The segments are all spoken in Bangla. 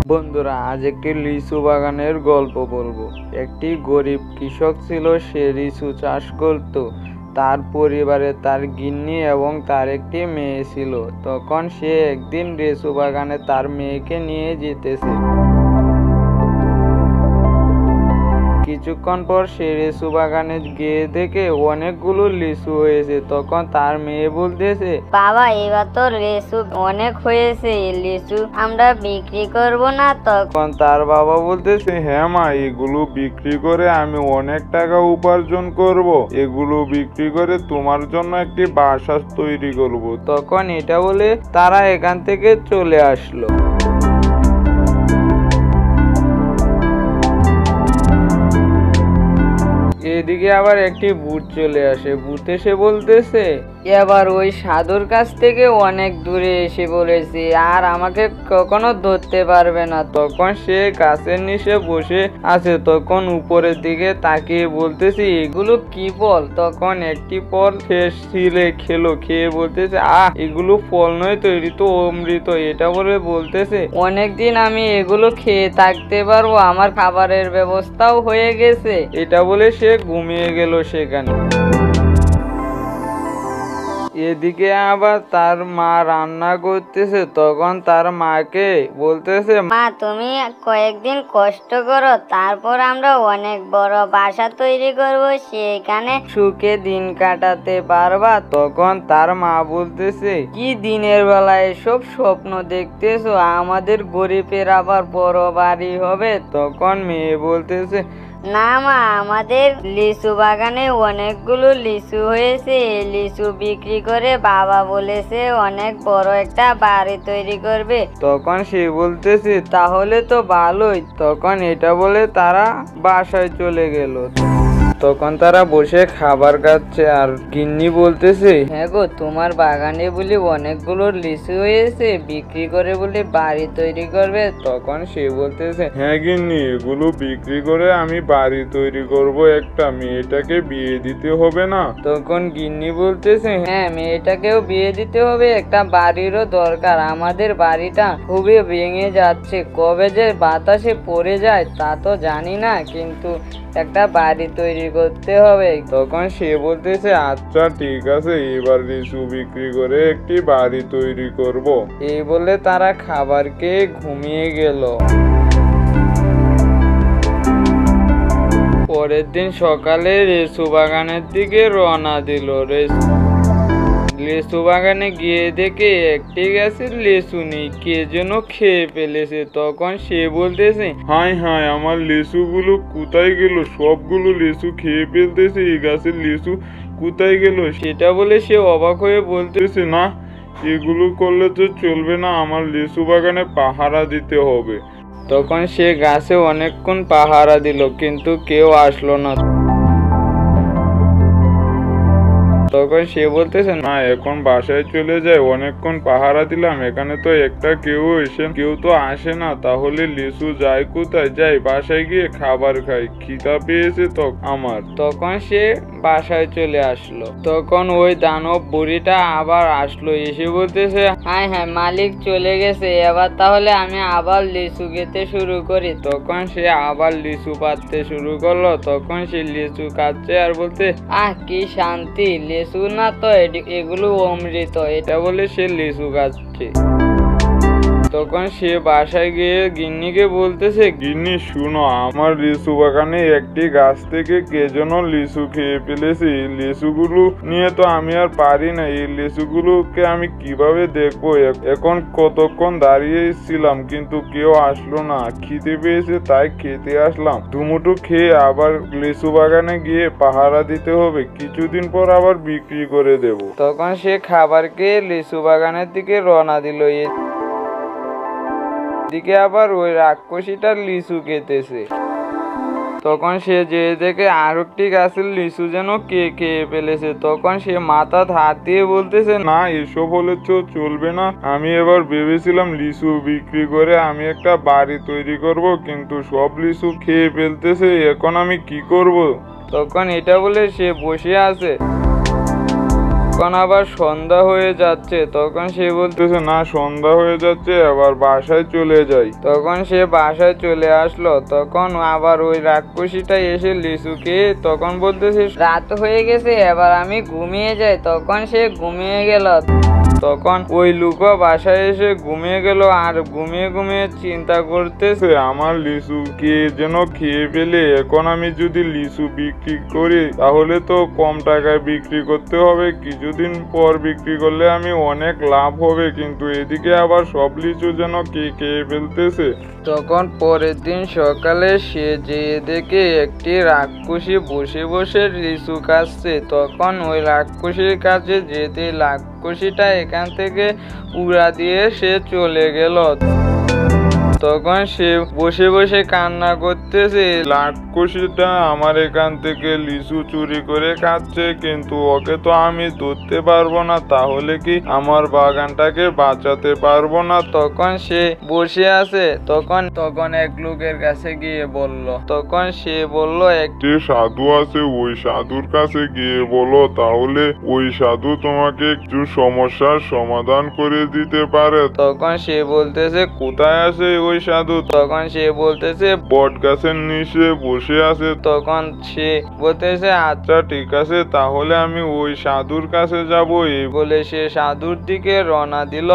বন্ধুরা, আজ একটি লিচু বাগানের গল্প বলবো। একটি গরিব কৃষক ছিল, সে লিচু চাষ করত। তার পরিবারে তার গিন্নি এবং তার একটি মেয়ে ছিল। তখন সে একদিন লিচু বাগানে তার মেয়েকে নিয়ে যেতেছে। কিছুক্ষণ পর সে লিচু বাগানে গিয়ে দেখে অনেকগুলো লিচু হয়েছে। তখন তার মেয়ে বলতেছে, বাবা, এবার তো লিচু অনেক হয়েছে, লিচু আমরা বিক্রি করব না? তখন তার বাবা বলতেছে, হ্যাঁ মা, এগুলো বিক্রি করে আমি অনেক টাকা উপার্জন করব। এগুলো বিক্রি করে তোমার জন্য একটি বাসা তৈরি করব। তখন এটা বলে তারা এখান থেকে চলে আসলো। এদিকে আবার একটি ভূত চলে আসে। ভূত এসে বলতেছে, এবার ওই সাধুর কাছ থেকে অনেক দূরে এসে বলেছি, আর আমাকে কখনো ধরতে পারবে না। তখন সে গাছের নিচে বসে আছে। তখন উপরের দিকে তাকিয়ে বলতেছি, এগুলো কি ফল? তখন একটি ফল ছিলে খেলো, খেয়ে বলতেছে, এগুলো ফল নয় তো, এটি তো অমৃত। এটা বলে বলতেছে, অনেকদিন আমি এগুলো খেয়ে থাকতে পারবো, আমার খাবারের ব্যবস্থাও হয়ে গেছে। এটা বলে সে ঘুমিয়ে গেল সেখানে। এদিকে আবার তার মা রান্না করতেছে। তখন তার মাকে বলতেছে, মা, তুমি কয়েকদিন কষ্ট করো, তারপর আমরা অনেক বড় বাসা তৈরি করব, সেখানে সুখে দিন কাটাতে পারবা। তখন তার মা বলতেছে, কি দিনের বেলা এসব স্বপ্ন দেখতেছো? আমাদের গরিবের আবার বড় বাড়ি হবে। তখন মেয়ে বলতেছে, না মা, আমাদের লিচু বাগানে অনেকগুলো লিচু হয়েছে, এই লিচু বিক্রি করে বাবা বলেছে অনেক বড় একটা বাড়ি তৈরি করবে। তখন সে বলতেছে, তাহলে তো ভালোই। তখন এটা বলে তারা বাসায় চলে গেল। তখন তারা বসে খাবার খাচ্ছে, আর গিন্নি বলতেছে, হ্যাঁ গো, তোমার বাগানে বলি অনেকগুলো লিচু হয়েছে, বিক্রি করে বলে বাড়ি তৈরি করবে। তখন সে বলতেছে, হ্যাঁ গিন্নি, এগুলো বিক্রি করে আমি বাড়ি তৈরি করব একটা। মেয়েটাকে বিয়ে দিতে হবে না? তখন গিন্নি বলতেছে, হ্যাঁ, মেয়েটাকেও বিয়ে দিতে হবে, একটা বাড়িরও দরকার। আমাদের বাড়িটা খুবই ভেঙে যাচ্ছে, কবে যে বাতাসে পড়ে যায় তা তো জানি না, কিন্তু একটা বাড়ি তৈরি করতে হবে। তখন সে বলতেছে, আচ্ছা ঠিক আছে, এবার লিচু বিক্রি করে একটি বাড়ি তৈরি করব। এই বলে তারা খাবার খেয়ে ঘুমিয়ে গেল। পরের দিন সকালে লিচু বাগানের দিকে রওনা দিল। লিচু বাগানে গিয়ে দেখে একটি গাছের লিচু নেই, কে যেন খেয়ে ফেলেছে। তখন সে বলতেছে, হায় হায়, আমার লিচুগুলো কোথায় গেল? সবগুলো লিচু খেয়ে ফেলতেছে, এই গাছের লিচু কোথায় গেল? সেটা বলে সে অবাক হয়ে বলতেছে, না, এগুলো করলে তো চলবে না, আমার লিচু বাগানে পাহারা দিতে হবে। তখন সে গাছে অনেকক্ষণ পাহারা দিল, কিন্তু কেউ আসলো না। তখন সে বলতেছে, না, এখন বাসায় চলে যায়, অনেকক্ষণ পাহারা দিলাম, এখানে তো কেউ তো আসে না, তাহলে লিচু যায় কোথায়? যাই বাসায় গিয়ে খাবার খাই, খিদা পেয়েছে তো আমার। তখন সে বাসায় চলে আসলো। তখন ওই দানব বুড়িটা আবার আসলো, এসে বলতেছে, হ্যাঁ হ্যাঁ, মালিক চলে গেছে, এবার তাহলে আমি আবার লিচু খেতে শুরু করি। তখন সে আবার লিচু পাড়তে শুরু করলো। তখন সে লিচু খাচ্ছে আর বলতে, কি শান্তি, লিচু না তো, এগুলো অমৃত। এটা বলে সে লিচু খাচ্ছে। তখন সে বাসায় গিয়ে গিন্নিকে বলতেছে, গিন্নি শুনো, আমার লিচু বাগানে একটি গাছ থেকে কে যেন লিচু খেয়ে ফেলেছে। এই লিচুগুলো নিয়ে তো আমি আর পারি না, এই লিচুগুলোকে আমি কিভাবে দেখবো? এখন কতক্ষণ দাঁড়িয়ে ছিলাম, কিন্তু কেউ আসলো না, খিদে পেয়েছে তাই খেতে আসলাম। দুমুঠো খেয়ে আবার লিচু বাগানে গিয়ে পাহারা দিতে হবে, কিছুদিন পর আবার বিক্রি করে দেব। তখন সে খাবার খেয়ে লিচু বাগানের দিকে রওনা দিল। এদিকে আবার ওই রাক্ষসীটা লিচু খেতেছে। তখন সে যে দেখে আরেকটি গাছের লিচু যেন কে খেয়ে ফেলেছে। তখন সে মাথা হাত দিয়ে বলতেছে, না, এসব হলে তো চলবে না। আমি এবার ভেবেছিলাম লিচু বিক্রি করে আমি একটা বাড়ি তৈরি করব, কিন্তু সব লিচু খেয়ে ফেলতেছে, এখন আমি কি করব? তখন এটা বলে সে বসে আছে। তখন আবার সন্ধ্যা হয়ে যাচ্ছে, তখন সে বলতেছে না, সন্ধ্যা হয়ে যাচ্ছে, এবার বাসায় চলে যাই। তখন সে বাসায় চলে আসলো। তখন আবার ওই রাক্ষসীটা এসে লিচু খেয়ে তখন বলতেছে রাত হয়ে গেছে, এবার আমি ঘুমিয়ে যাই। তখন সে ঘুমিয়ে গেল। তখন ওই লুকো বাসায় এসে ঘুমিয়ে গেল আর ঘুমিয়ে ঘুমিয়ে চিন্তা করতেছে আমার লিচু কে যেন খেয়ে ফেলে। এখন আমি যদি লিচু বিক্রি করি তাহলে তো কম টাকায় বিক্রি করতে হবে, কিছুদিন পর বিক্রি করলে আমি অনেক লাভ হবে, কিন্তু এদিকে আবার সব লিচু যেন কে খেয়ে ফেলতেছে। তখন পরের দিন সকালে সে যেয়ে দেখে একটি রাক্ষসী বসে বসে লিচু খাচ্ছে। তখন ওই রাক্ষসীর কাছে যেতে রাক্ষসীটা এখান থেকে উড়া দিয়ে সে চলে গেল। তখন সে বসে বসে কান্না করতেছে, রাক্ষসীটা আমার এখান থেকে লিচু চুরি করে খাচ্ছে, কিন্তু ওকে তো আমি ধরতে পারবো না, তাহলে কি আমার বাগানটাকে বাঁচাতে পারবো না? তখন সে বসে আছে। তখন এক লোকের কাছে গিয়ে বলল, তখন সে বলল যে সাধু আছে ওই সাধুর কাছে গিয়ে বলো, তাহলে ওই সাধু তোমাকে একটু সমস্যার সমাধান করে দিতে পারে। তখন সে বলতেছে কোথায় আছে ওই সাধু? তখন সে বলতেছে বট গাছের নিচে বসে আছে। তখন সে বলতেছে আচ্ছা ঠিক আছে, তাহলে আমি ওই সাধুর কাছে যাব। এই বলে সে সাধুর দিকে রওনা দিল।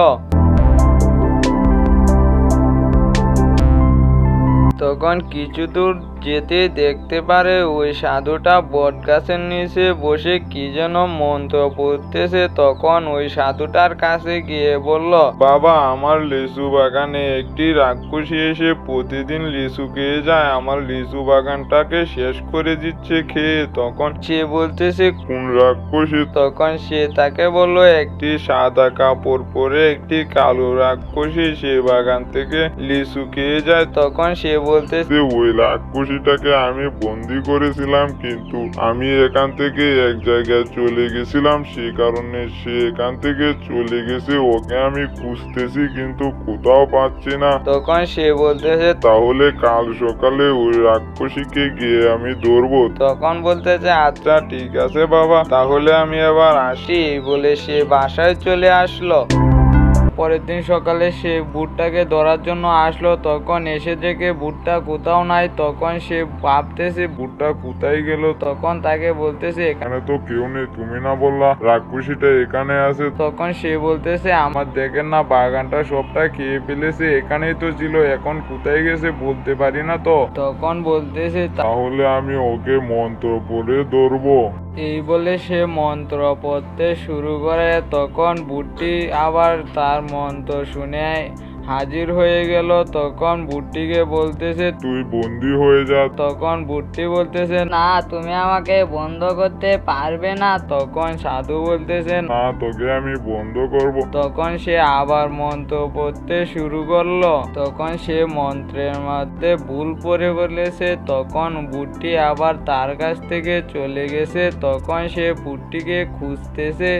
তখন কিছু দূর যেতে দেখতে পারে ওই সাধুটা বট গাছের নিচে বসে কি যেন মন্ত্র পড়তেছে। তখন ওই সাধুটার কাছে গিয়ে বলল, বাবা, আমার লিচু বাগানে একটি রাক্ষসী এসে প্রতিদিন লিচু খেয়ে যায়, আমার লিচু বাগানটাকে শেষ করে দিচ্ছে খেয়ে। তখন সে বলতেছে কোন রাক্ষসী? তখন সে তাকে বলল, একটি সাদা কাপড় পরে একটি কালো রাক্ষসী সে বাগান থেকে লিচু খেয়ে যায়। তখন সে বলতেছে ওই রাক্ষসীটাকে আমি বন্দি করেছিলাম, কিন্তু আমি এখান থেকে এক জায়গায় চলে গেছিলাম, সে কারণে সে এখান থেকে চলে গেছে। ওকে আমি খুঁজতেছি কিন্তু কোথাও পাচ্ছি না। তখন সে বলতেছে তাহলে কাল সকালে ওই রাক্ষসীকে গিয়ে আমি ধরবো। তখন বলতেছে আচ্ছা ঠিক আছে বাবা, তাহলে আমি এবার আসি। বলে সে বাসায় চলে আসলো। পরের দিন সকালে সে ভূতটাকে ধরার জন্য আসলো। তখন এসে দেখে ভূতটা কোথাও নাই। তখন সে ভাবতেছে ভূতটা কোথায় গেল? তখন তাকে বলতেছে এখানে তো কেউ নেই, তুমি না বললা রাক্ষসীটা এখানে আছে? তখন সে বলতেছে আমার দেখেন না, বাগানটা সবটা খেয়ে ফেলেছে, এখানেই তো ছিল, এখন কোথায় গেছে বলতে পারি না তো। তখন বলতেছে তাহলে আমি ওকে মন্ত্র পড়ে ধরবো। এই বলে সে মন্ত্র পড়তে শুরু করে। তখন ভূতটি আবার তার মন্ত্র শুনে হাজির হয়ে গেল। তখন ভূতটিকে বলতেছে তুই বন্দি হয়ে যা। তখন ভূতটি বলতেছে না, তুমি আমাকে বন্ধ করতে পারবে না। তখন সাধু বলতেছে না, তোকে আমি বন্ধ করব। তখন সে আবার মন্ত্র পড়তে শুরু করলো। তখন সে মন্ত্রের মধ্যে ভুল পড়ে বলেছে। তখন ভূতটি আবার তার কাছ থেকে চলে গেছে। তখন সে ভূতটিকে খুঁজতেছে।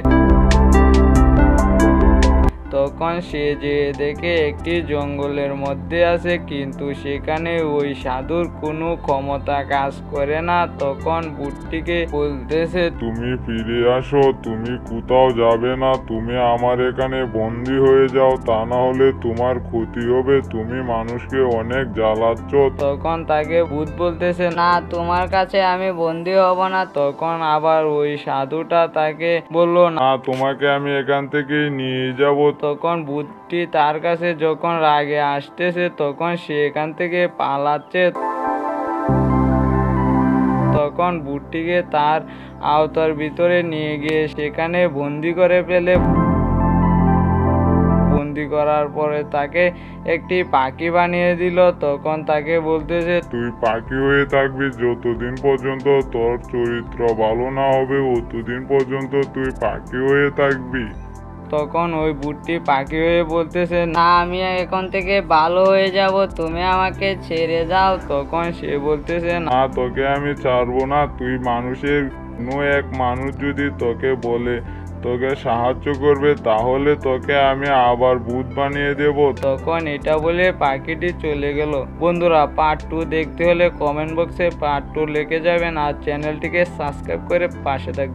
তখন সে যে দেখে একটি জঙ্গলের মধ্যে আছে, কিন্তু সেখানে ওই সাধুর কোনো ক্ষমতা কাজ করে না। তখন ভূতটিকে বলতেছে তুমি ফিরে আসো, তুমি কোথাও যাবে না, তুমি আমার এখানে বন্দি হয়ে যাও, তা না হলে তোমার ক্ষতি হবে, তুমি মানুষকে অনেক জ্বালাচ্ছ। তখন তাকে ভূত বলতেছে না, তোমার কাছে আমি বন্দি হব না। তখন আবার ওই সাধুটা তাকে বলল না, তোমাকে আমি এখান থেকে নিয়ে যাব। তখন ভূতটি তার কাছে যখন রাগে আসতেছে, তখন সে এখান থেকে পালাচ্ছে। তখন ভূতটিকে তার আওতার ভিতরে নিয়ে গিয়ে সেখানে বন্দি করে ফেলে। বন্দি করার পরে তাকে একটি পাখি বানিয়ে দিল। তখন তাকে বলতেছে তুই পাখি হয়ে থাকবি যতদিন পর্যন্ত তোর চরিত্র ভালো না হবে, অতদিন পর্যন্ত তুই পাখি হয়ে থাকবি। তখন ওই ভূতটি পাখি হয়ে বলতেছে না, আমি এখন থেকে ভালো হয়ে যাব, তুমি আমাকে ছেড়ে যাও। তখন সে বলতেছে না, তোকে আমি ছাড়বো না। তুই মানুষের কোনো এক মানুষ যদি তোকে বলে তোকে সাহায্য করবে, তাহলে তোকে আমি আবার ভূত বানিয়ে দেব। তখন এটা বলে পাখিটি চলে গেল। বন্ধুরা, পার্ট 2 দেখতে হলে কমেন্ট বক্সে পার্ট 2 লিখে যাবেন আর চ্যানেলটিকে সাবস্ক্রাইব করে পাশে থাকবেন।